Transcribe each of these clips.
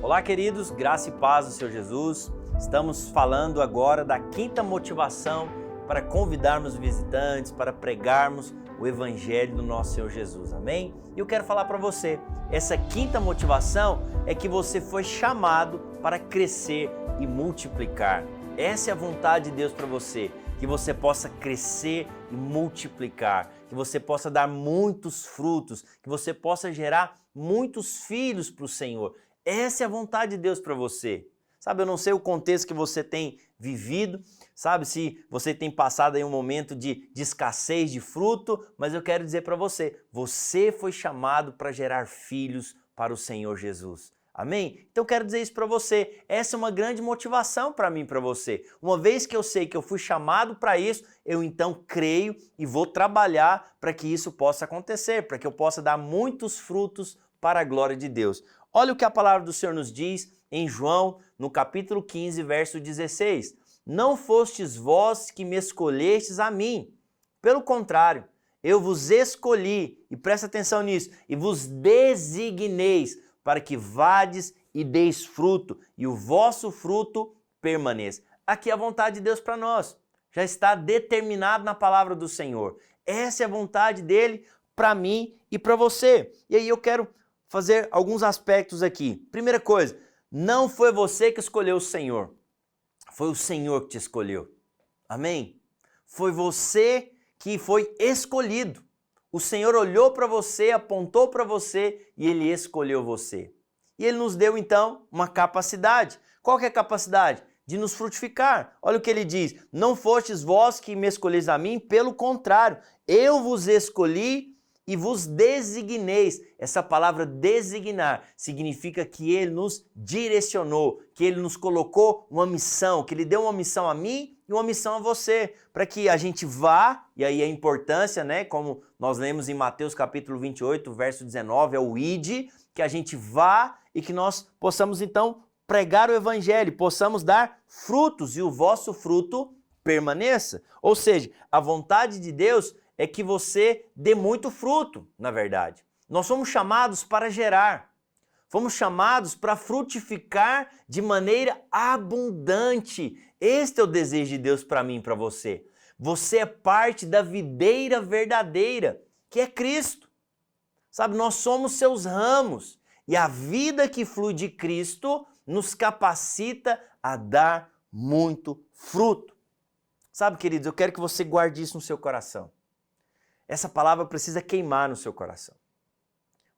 Olá, queridos, graça e paz do Senhor Jesus. Estamos falando agora da quinta motivação para convidarmos visitantes, para pregarmos o Evangelho do nosso Senhor Jesus, amém? E eu quero falar para você, essa quinta motivação é que você foi chamado para crescer e multiplicar. Essa é a vontade de Deus para você, que você possa crescer e multiplicar, que você possa dar muitos frutos, que você possa gerar muitos filhos para o Senhor. Essa é a vontade de Deus para você. Sabe, eu não sei o contexto que você tem vivido, sabe, se você tem passado aí um momento de escassez de fruto, mas eu quero dizer para você, você foi chamado para gerar filhos para o Senhor Jesus. Amém? Então eu quero dizer isso para você, essa é uma grande motivação para mim e para você. Uma vez que eu sei que eu fui chamado para isso, eu então creio e vou trabalhar para que isso possa acontecer, para que eu possa dar muitos frutos para a glória de Deus. Olha o que a palavra do Senhor nos diz em João, no capítulo 15, verso 16. Não fostes vós que me escolhestes a mim. Pelo contrário, eu vos escolhi, e presta atenção nisso, e vos designeis para que vades e deis fruto, e o vosso fruto permaneça. Aqui é a vontade de Deus para nós. Já está determinado na palavra do Senhor. Essa é a vontade dele para mim e para você. E aí eu quero fazer alguns aspectos aqui. Primeira coisa, não foi você que escolheu o Senhor, foi o Senhor que te escolheu. Amém? Foi você que foi escolhido. O Senhor olhou para você, apontou para você e Ele escolheu você. E Ele nos deu então uma capacidade. Qual que é a capacidade? De nos frutificar. Olha o que Ele diz, não fostes vós que me escolheis a mim, pelo contrário, eu vos escolhi e vos designeis. Essa palavra designar significa que Ele nos direcionou, que Ele nos colocou uma missão, que Ele deu uma missão a mim e uma missão a você, para que a gente vá, e aí a importância, né, como nós lemos em Mateus capítulo 28, verso 19, é o ide, que a gente vá e que nós possamos então pregar o Evangelho, possamos dar frutos e o vosso fruto permaneça. Ou seja, a vontade de Deus é que você dê muito fruto, na verdade. Nós somos chamados para gerar, fomos chamados para frutificar de maneira abundante. Este é o desejo de Deus para mim e para você. Você é parte da videira verdadeira, que é Cristo. Sabe, nós somos seus ramos e a vida que flui de Cristo nos capacita a dar muito fruto. Sabe, queridos, eu quero que você guarde isso no seu coração. Essa palavra precisa queimar no seu coração.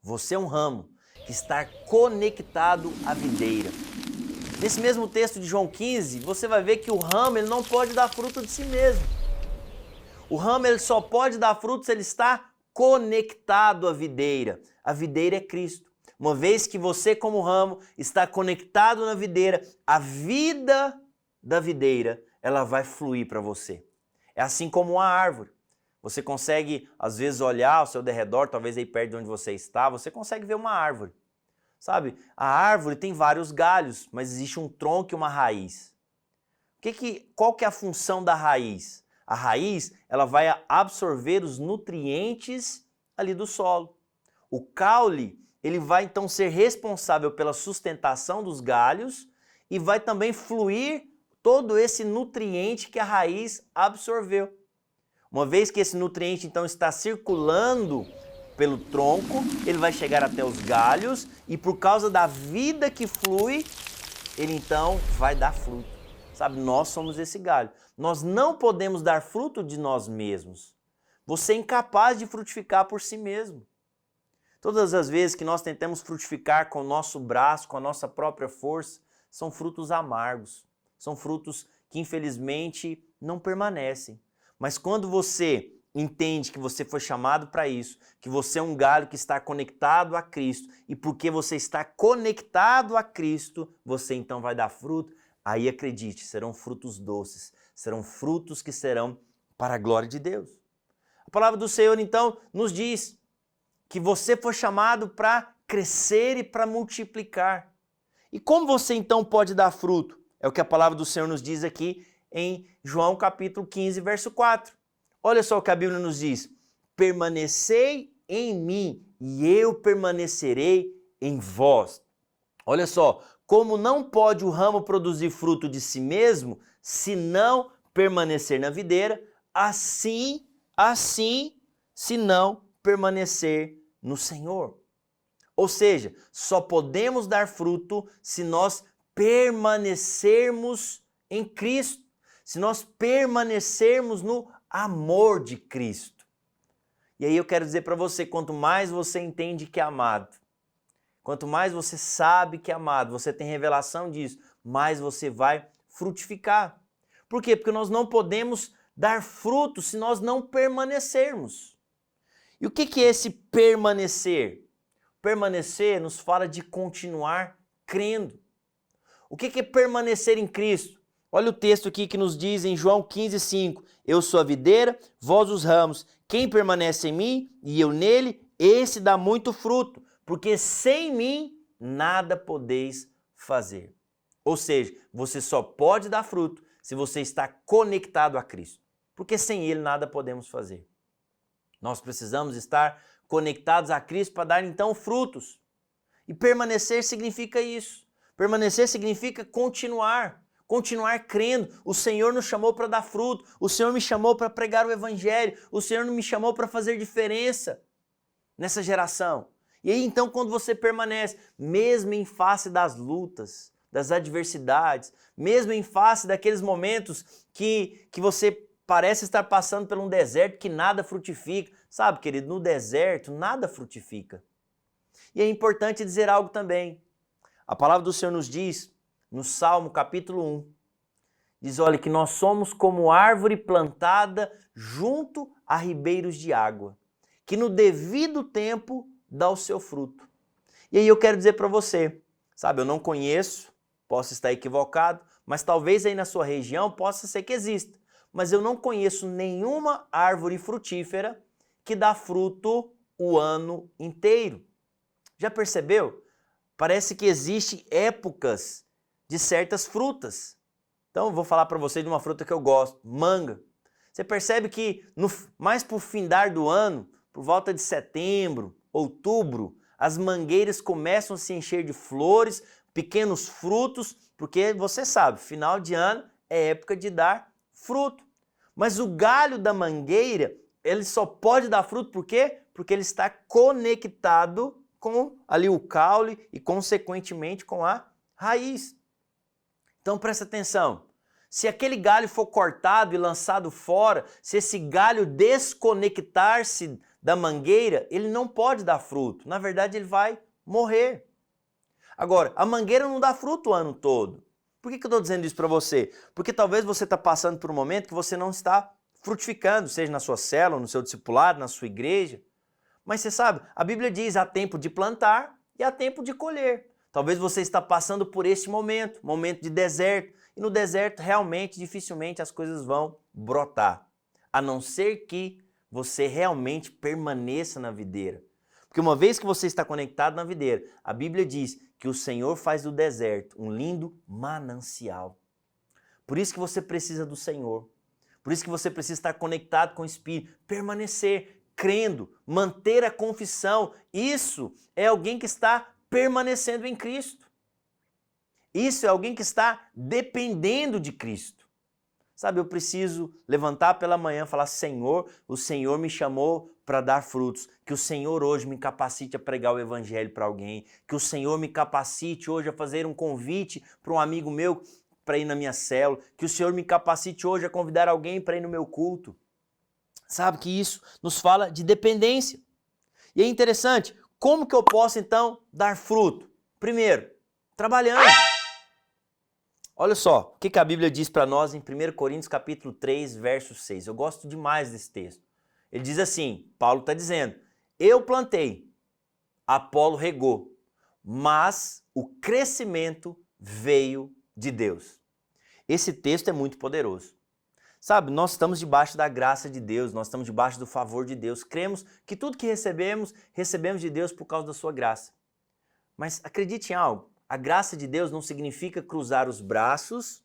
Você é um ramo que está conectado à videira. Nesse mesmo texto de João 15, você vai ver que o ramo ele não pode dar fruto de si mesmo. O ramo ele só pode dar fruto se ele está conectado à videira. A videira é Cristo. Uma vez que você, como ramo, está conectado na videira, a vida da videira ela vai fluir para você. É assim como uma árvore. Você consegue, às vezes, olhar ao seu derredor, talvez aí perto de onde você está, você consegue ver uma árvore. Sabe, a árvore tem vários galhos, mas existe um tronco e uma raiz. Qual que é a função da raiz? A raiz, ela vai absorver os nutrientes ali do solo. O caule, ele vai então ser responsável pela sustentação dos galhos e vai também fluir todo esse nutriente que a raiz absorveu. Uma vez que esse nutriente então está circulando pelo tronco, ele vai chegar até os galhos e por causa da vida que flui, ele então vai dar fruto. Sabe, nós somos esse galho. Nós não podemos dar fruto de nós mesmos. Você é incapaz de frutificar por si mesmo. Todas as vezes que nós tentamos frutificar com o nosso braço, com a nossa própria força, são frutos amargos. São frutos que infelizmente não permanecem. Mas quando você entende que você foi chamado para isso, que você é um galho que está conectado a Cristo, e porque você está conectado a Cristo, você então vai dar fruto, aí acredite, serão frutos doces, serão frutos que serão para a glória de Deus. A palavra do Senhor então nos diz que você foi chamado para crescer e para multiplicar. E como você então pode dar fruto? É o que a palavra do Senhor nos diz aqui em João capítulo 15, verso 4. Olha só o que a Bíblia nos diz. Permanecei em mim e eu permanecerei em vós. Olha só, como não pode o ramo produzir fruto de si mesmo, se não permanecer na videira, assim, se não permanecer no Senhor. Ou seja, só podemos dar fruto se nós permanecermos em Cristo, se nós permanecermos no amor de Cristo. E aí eu quero dizer para você, quanto mais você entende que é amado, quanto mais você sabe que é amado, você tem revelação disso, mais você vai frutificar. Por quê? Porque nós não podemos dar fruto se nós não permanecermos. E o que é esse permanecer? Permanecer nos fala de continuar crendo. O que é permanecer em Cristo? Olha o texto aqui que nos diz em João 15,5: Eu sou a videira, vós os ramos. Quem permanece em mim e eu nele, esse dá muito fruto, porque sem mim nada podeis fazer. Ou seja, você só pode dar fruto se você está conectado a Cristo, porque sem Ele nada podemos fazer. Nós precisamos estar conectados a Cristo para dar então frutos. E permanecer significa isso. Permanecer significa continuar crendo. O Senhor nos chamou para dar fruto, o Senhor me chamou para pregar o Evangelho, o Senhor me chamou para fazer diferença nessa geração. E aí então quando você permanece, mesmo em face das lutas, das adversidades, mesmo em face daqueles momentos que você parece estar passando por um deserto que nada frutifica. Sabe, querido, no deserto nada frutifica. E é importante dizer algo também. A palavra do Senhor nos diz, no Salmo capítulo 1, diz, olha, que nós somos como árvore plantada junto a ribeiros de água, que no devido tempo dá o seu fruto. E aí eu quero dizer para você, sabe, eu não conheço, posso estar equivocado, mas talvez aí na sua região possa ser que exista. Mas eu não conheço nenhuma árvore frutífera que dá fruto o ano inteiro. Já percebeu? Parece que existem épocas de certas frutas. Então eu vou falar para você de uma fruta que eu gosto, manga. Você percebe que mais para o findar do ano, por volta de setembro, outubro, as mangueiras começam a se encher de flores, pequenos frutos, porque você sabe, final de ano é época de dar fruto. Mas o galho da mangueira, ele só pode dar fruto por quê? Porque ele está conectado com ali o caule e consequentemente com a raiz. Então presta atenção, se aquele galho for cortado e lançado fora, se esse galho desconectar-se da mangueira, ele não pode dar fruto, na verdade ele vai morrer. Agora, a mangueira não dá fruto o ano todo. Por que eu estou dizendo isso para você? Porque talvez você está passando por um momento que você não está frutificando, seja na sua célula, no seu discipulado, na sua igreja. Mas você sabe, a Bíblia diz, há tempo de plantar e há tempo de colher. Talvez você está passando por este momento de deserto, e no deserto realmente, dificilmente as coisas vão brotar, a não ser que você realmente permaneça na videira. Porque uma vez que você está conectado na videira, a Bíblia diz que o Senhor faz do deserto um lindo manancial. Por isso que você precisa do Senhor. Por isso que você precisa estar conectado com o Espírito, permanecer, crendo, manter a confissão. Isso é alguém que está permanecendo em Cristo. Isso é alguém que está dependendo de Cristo. Sabe, eu preciso levantar pela manhã e falar, Senhor, o Senhor me chamou para dar frutos, que o Senhor hoje me capacite a pregar o Evangelho para alguém, que o Senhor me capacite hoje a fazer um convite para um amigo meu para ir na minha célula, que o Senhor me capacite hoje a convidar alguém para ir no meu culto. Sabe que isso nos fala de dependência. E é interessante, como que eu posso então dar fruto? Primeiro, trabalhando. Olha só, o que a Bíblia diz para nós em 1 Coríntios capítulo 3, verso 6. Eu gosto demais desse texto. Ele diz assim, Paulo está dizendo, eu plantei, Apolo regou, mas o crescimento veio de Deus. Esse texto é muito poderoso. Sabe, nós estamos debaixo da graça de Deus, nós estamos debaixo do favor de Deus. Cremos que tudo que recebemos, recebemos de Deus por causa da sua graça. Mas acredite em algo, a graça de Deus não significa cruzar os braços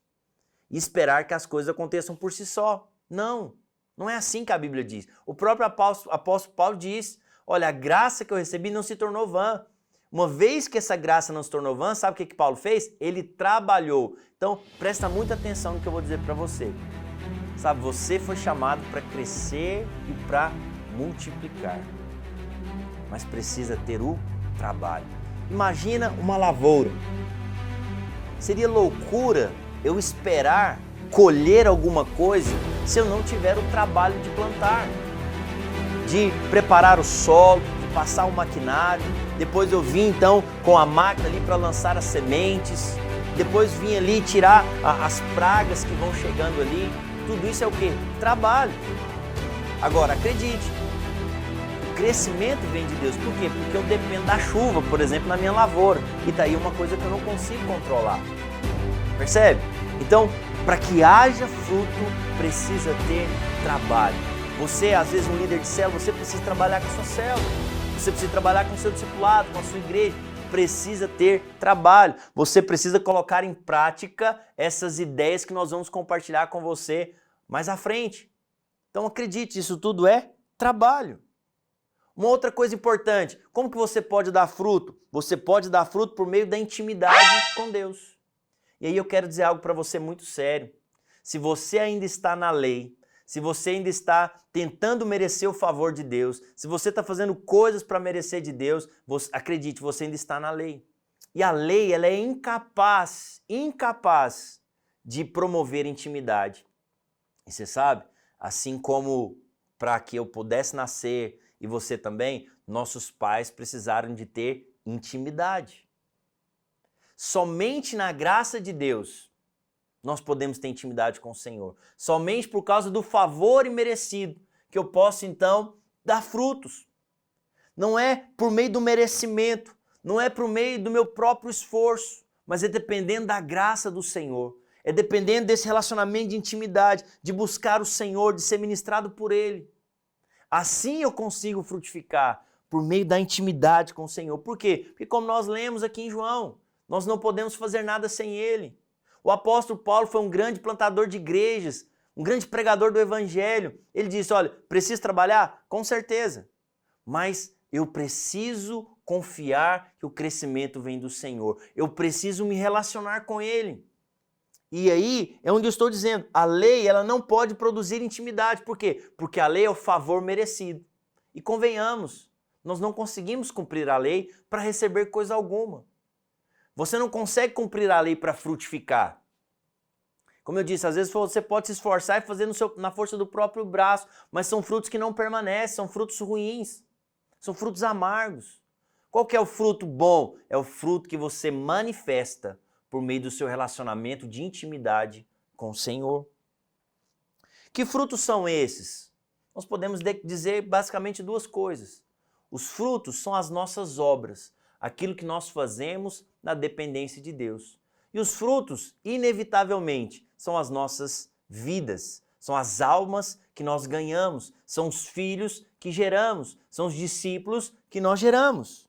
e esperar que as coisas aconteçam por si só. Não, não é assim que a Bíblia diz. O próprio apóstolo Paulo diz, olha, a graça que eu recebi não se tornou vã. Uma vez que essa graça não se tornou vã, sabe o que Paulo fez? Ele trabalhou. Então, presta muita atenção no que eu vou dizer para você. Sabe, você foi chamado para crescer e para multiplicar. Mas precisa ter o trabalho. Imagina uma lavoura. Seria loucura eu esperar colher alguma coisa se eu não tiver o trabalho de plantar, de preparar o solo, de passar o maquinário, depois eu vim então com a máquina ali para lançar as sementes, depois vim ali tirar as pragas que vão chegando ali. Tudo isso é o quê? Trabalho. Agora, acredite, o crescimento vem de Deus. Por quê? Porque eu dependo da chuva, por exemplo, na minha lavoura. E tá aí uma coisa que eu não consigo controlar. Percebe? Então, para que haja fruto, precisa ter trabalho. Você, às vezes, um líder de célula, você precisa trabalhar com a sua célula. Você precisa trabalhar com o seu discipulado, com a sua igreja. Precisa ter trabalho. Você precisa colocar em prática essas ideias que nós vamos compartilhar com você mais à frente. Então, acredite, isso tudo é trabalho. Uma outra coisa importante, como que você pode dar fruto? Você pode dar fruto por meio da intimidade com Deus. E aí eu quero dizer algo para você muito sério. Se você ainda está na lei, se você ainda está tentando merecer o favor de Deus, se você está fazendo coisas para merecer de Deus, acredite, você ainda está na lei. E a lei, ela é incapaz de promover intimidade. E você sabe, assim como para que eu pudesse nascer e você também, nossos pais precisaram de ter intimidade. Somente na graça de Deus nós podemos ter intimidade com o Senhor. Somente por causa do favor imerecido que eu posso então dar frutos. Não é por meio do merecimento, não é por meio do meu próprio esforço, mas é dependendo da graça do Senhor. É dependendo desse relacionamento de intimidade, de buscar o Senhor, de ser ministrado por Ele. Assim eu consigo frutificar, por meio da intimidade com o Senhor. Por quê? Porque como nós lemos aqui em João, nós não podemos fazer nada sem Ele. O apóstolo Paulo foi um grande plantador de igrejas, um grande pregador do evangelho. Ele disse, olha, preciso trabalhar? Com certeza. Mas eu preciso confiar que o crescimento vem do Senhor. Eu preciso me relacionar com Ele. E aí é onde eu estou dizendo, a lei ela não pode produzir intimidade. Por quê? Porque a lei é o favor merecido. E convenhamos, nós não conseguimos cumprir a lei para receber coisa alguma. Você não consegue cumprir a lei para frutificar. Como eu disse, às vezes você pode se esforçar e fazer na força do próprio braço, mas são frutos que não permanecem, são frutos ruins, são frutos amargos. Qual que é o fruto bom? É o fruto que você manifesta por meio do seu relacionamento de intimidade com o Senhor. Que frutos são esses? Nós podemos dizer basicamente duas coisas. Os frutos são as nossas obras, aquilo que nós fazemos na dependência de Deus. E os frutos, inevitavelmente, são as nossas vidas, são as almas que nós ganhamos, são os filhos que geramos, são os discípulos que nós geramos.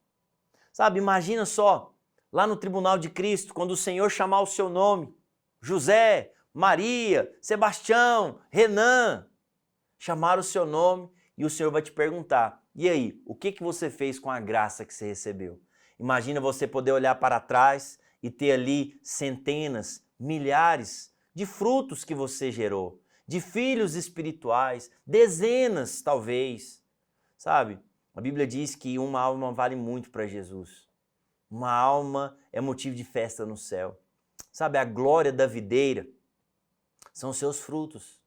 Sabe, imagina só, lá no tribunal de Cristo, quando o Senhor chamar o seu nome, José, Maria, Sebastião, Renan, chamar o seu nome e o Senhor vai te perguntar, e aí, o que você fez com a graça que você recebeu? Imagina você poder olhar para trás e ter ali centenas, milhares de frutos que você gerou, de filhos espirituais, dezenas talvez. Sabe, a Bíblia diz que uma alma vale muito para Jesus. Uma alma é motivo de festa no céu. Sabe, a glória da videira são os seus frutos.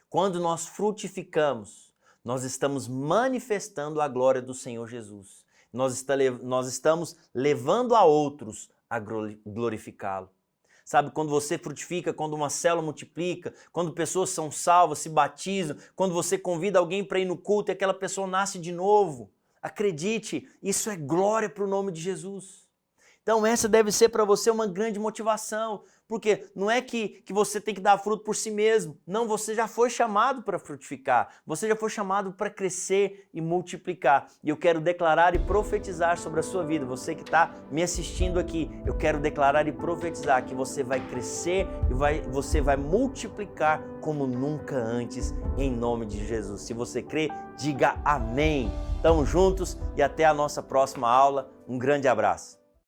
Quando nós frutificamos, nós estamos manifestando a glória do Senhor Jesus. Nós estamos levando a outros a glorificá-lo. Sabe, quando você frutifica, quando uma célula multiplica, quando pessoas são salvas, se batizam, quando você convida alguém para ir no culto e aquela pessoa nasce de novo, acredite, isso é glória para o nome de Jesus. Então essa deve ser para você uma grande motivação, porque não é que você tem que dar fruto por si mesmo, não, você já foi chamado para frutificar, você já foi chamado para crescer e multiplicar. E eu quero declarar e profetizar sobre a sua vida, você que está me assistindo aqui, eu quero declarar e profetizar que você vai crescer e você vai multiplicar como nunca antes, em nome de Jesus. Se você crê, diga amém. Tamo juntos e até a nossa próxima aula. Um grande abraço.